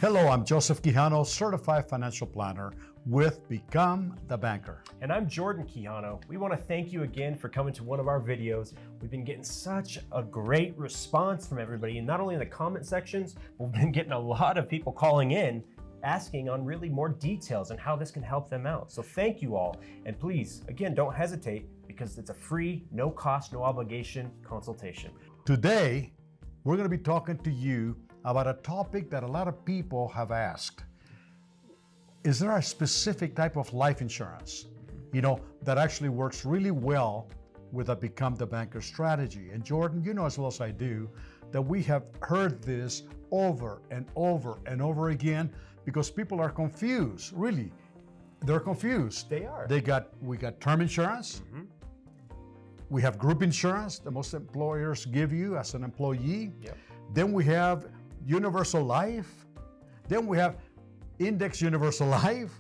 Hello, I'm Joseph Quijano, Certified Financial Planner with Become the Banker. And I'm Jordan Quijano. We want to thank you again for coming to one of our videos. We've been getting such a great response from everybody, and not only in the comment sections, but we've been getting a lot of people calling in asking on really more details on how this can help them out. So thank you all. And please, again, don't hesitate because it's a free, no cost, no obligation consultation. Today, we're going to be talking to you about a topic that a lot of people have asked. Is there a specific type of life insurance, that actually works really well with a Become the Banker strategy? And Jordan, you know as well as I do, that we have heard this over and over and over again because people are confused, really. They're confused. They are. We got term insurance. We have group insurance that most employers give you as an employee. Yep. Then we have universal life. Then we have index universal life.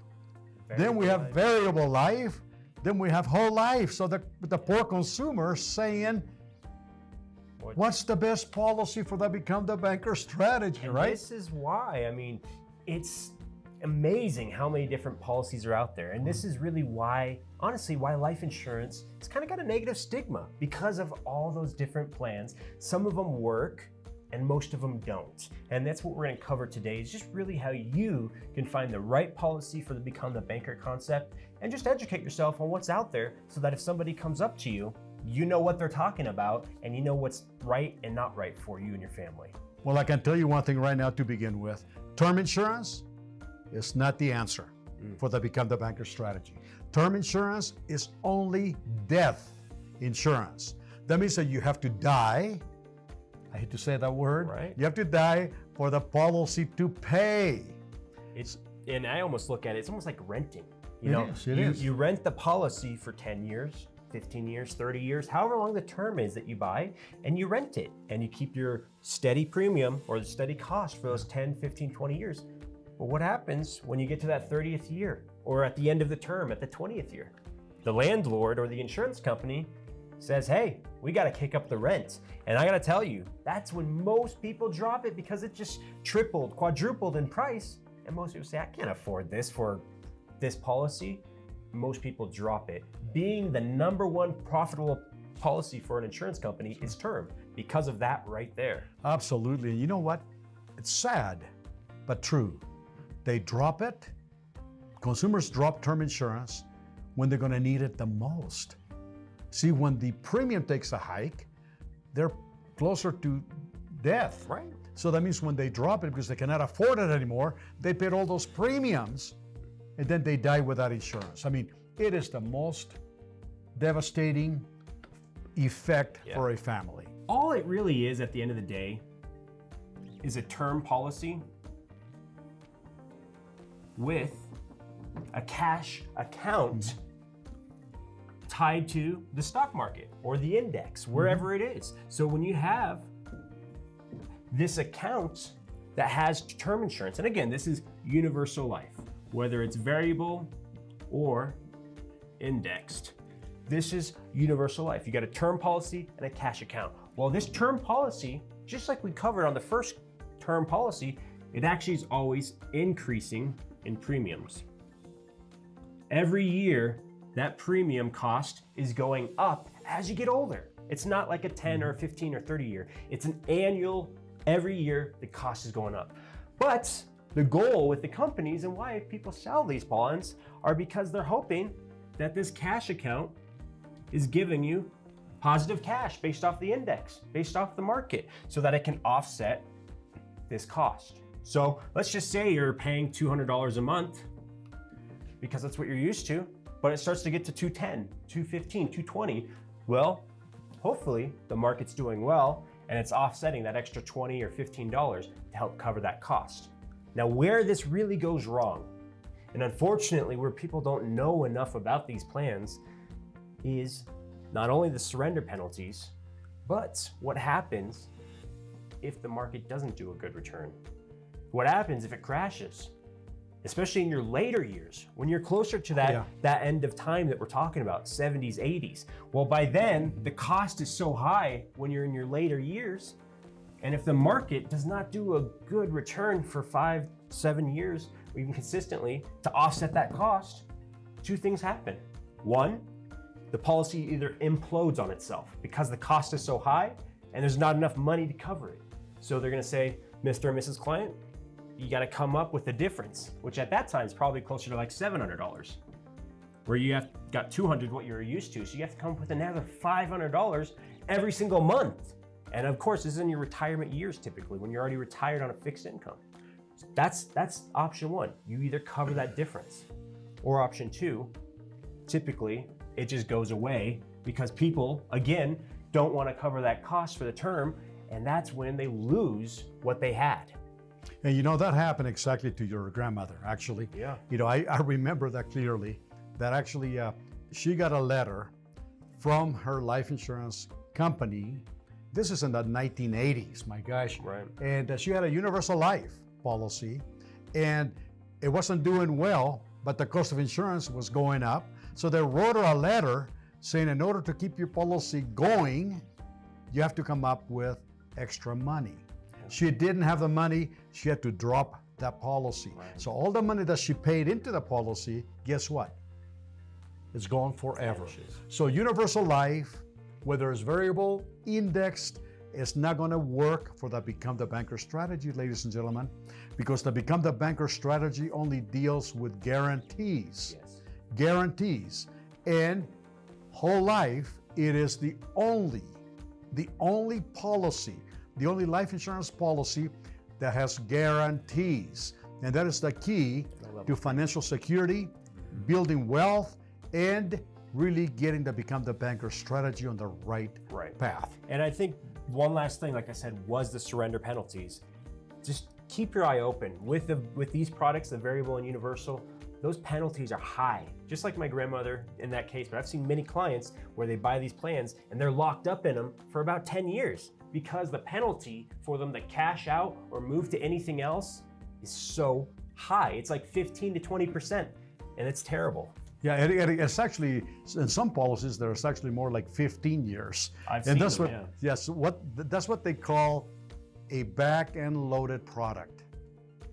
Then we have variable life. Then we have whole life. So the poor consumer saying, what's the best policy for the Become the Banker strategy, and right? This is why, it's amazing how many different policies are out there. And this is really why, honestly, why life insurance, it's kind of got a negative stigma because of all those different plans. Some of them work and most of them don't. And that's what we're going to cover today, is just really how you can find the right policy for the Become the Banker concept and just educate yourself on what's out there so that if somebody comes up to you, you know what they're talking about and you know what's right and not right for you and your family. Well, I can tell you one thing right now to begin with. Term insurance is not the answer for the Become the Banker strategy. Term insurance is only death insurance. That means that you have to die. I hate to say that word. Right. You have to die for the policy to pay. And I almost look at it, it's almost like renting. It is. You rent the policy for 10 years, 15 years, 30 years, however long the term is that you buy, and you rent it. And you keep your steady premium or the steady cost for those 10, 15, 20 years. But what happens when you get to that 30th year or at the end of the term, at the 20th year? The landlord or the insurance company says, hey, we got to kick up the rent. And I got to tell you, that's when most people drop it because it just tripled, quadrupled in price. And most people say, I can't afford this for this policy. Most people drop it. Being the number one profitable policy for an insurance company is term because of that right there. Absolutely. And you know what? It's sad, but true. They drop it. Consumers drop term insurance when they're going to need it the most. See, when the premium takes a hike, they're closer to death. Right. So that means when they drop it because they cannot afford it anymore, they paid all those premiums and then they die without insurance. It is the most devastating effect for a family. All it really is at the end of the day is a term policy with a cash account tied to the stock market or the index, wherever it is. So when you have this account that has term insurance, and again, this is universal life, whether it's variable or indexed. This is universal life. You got a term policy and a cash account. Well, this term policy, just like we covered on the first term policy, it actually is always increasing in premiums. Every year, that premium cost is going up as you get older. It's not like a 10 or 15 or 30 year. It's an annual, every year the cost is going up. But the goal with the companies and why people sell these bonds are because they're hoping that this cash account is giving you positive cash based off the index, based off the market, so that it can offset this cost. So let's just say you're paying $200 a month because that's what you're used to, but it starts to get to $210, $215, $220. Well, hopefully the market's doing well and it's offsetting that extra $20 or $15 to help cover that cost. Now, where this really goes wrong, and unfortunately where people don't know enough about these plans, is not only the surrender penalties, but what happens if the market doesn't do a good return. What happens if it crashes? Especially in your later years, when you're closer to that end of time that we're talking about, 70s, 80s. Well, by then, the cost is so high when you're in your later years, And if the market does not do a good return for 5, 7 years, or even consistently to offset that cost, two things happen. One, the policy either implodes on itself because the cost is so high and there's not enough money to cover it. So they're gonna say, Mr. and Mrs. Client, you gotta come up with the difference, which at that time is probably closer to like $700, where you have got $200 what you're used to. So you have to come up with another $500 every single month. And of course, this is in your retirement years typically, when you're already retired on a fixed income. So that's option one. You either cover that difference. Or option two, typically it just goes away because people, again, don't want to cover that cost for the term, and that's when they lose what they had. And you know, that happened exactly to your grandmother, actually. Yeah. You know, I remember that clearly, that actually she got a letter from her life insurance company. This is in the 1980s, my gosh. Right. And she had a universal life policy, and it wasn't doing well, but the cost of insurance was going up. So they wrote her a letter saying, in order to keep your policy going, you have to come up with extra money. She didn't have the money, she had to drop that policy. Right. So all the money that she paid into the policy, guess what? It's gone forever. So universal life, whether it's variable, indexed, it's not going to work for the Become the Banker strategy, ladies and gentlemen, because the Become the Banker strategy only deals with guarantees. Yes. Guarantees. And whole life, it is the only policy, the only life insurance policy that has guarantees. And that is the key to financial security, building wealth, and really getting the Become the Banker strategy on the right path. And I think one last thing, like I said, was the surrender penalties. Just keep your eye open. With these products, the variable and universal, those penalties are high. Just like my grandmother in that case, but I've seen many clients where they buy these plans and they're locked up in them for about 10 years because the penalty for them to cash out or move to anything else is so high. It's like 15 to 20%, and it's terrible. Yeah, it's actually, in some policies, there's actually more like 15 years. I've seen that's them, what, yeah. Yes, that's what they call a back-end loaded product,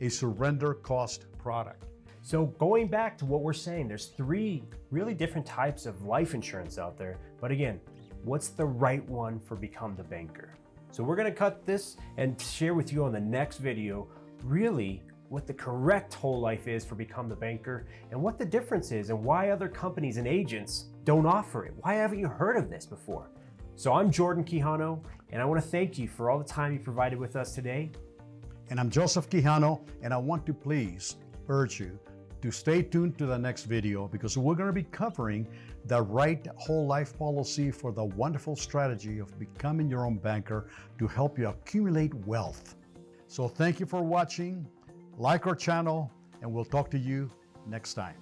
a surrender cost product. So going back to what we're saying, there's 3 really different types of life insurance out there. But again, what's the right one for Become the Banker? So we're gonna cut this and share with you on the next video, really what the correct whole life is for Become the Banker and what the difference is and why other companies and agents don't offer it. Why haven't you heard of this before? So I'm Jordan Quijano, and I wanna thank you for all the time you provided with us today. And I'm Joseph Quijano, and I want to please urge you to stay tuned to the next video because we're going to be covering the right whole life policy for the wonderful strategy of becoming your own banker to help you accumulate wealth. So thank you for watching, like our channel, and we'll talk to you next time.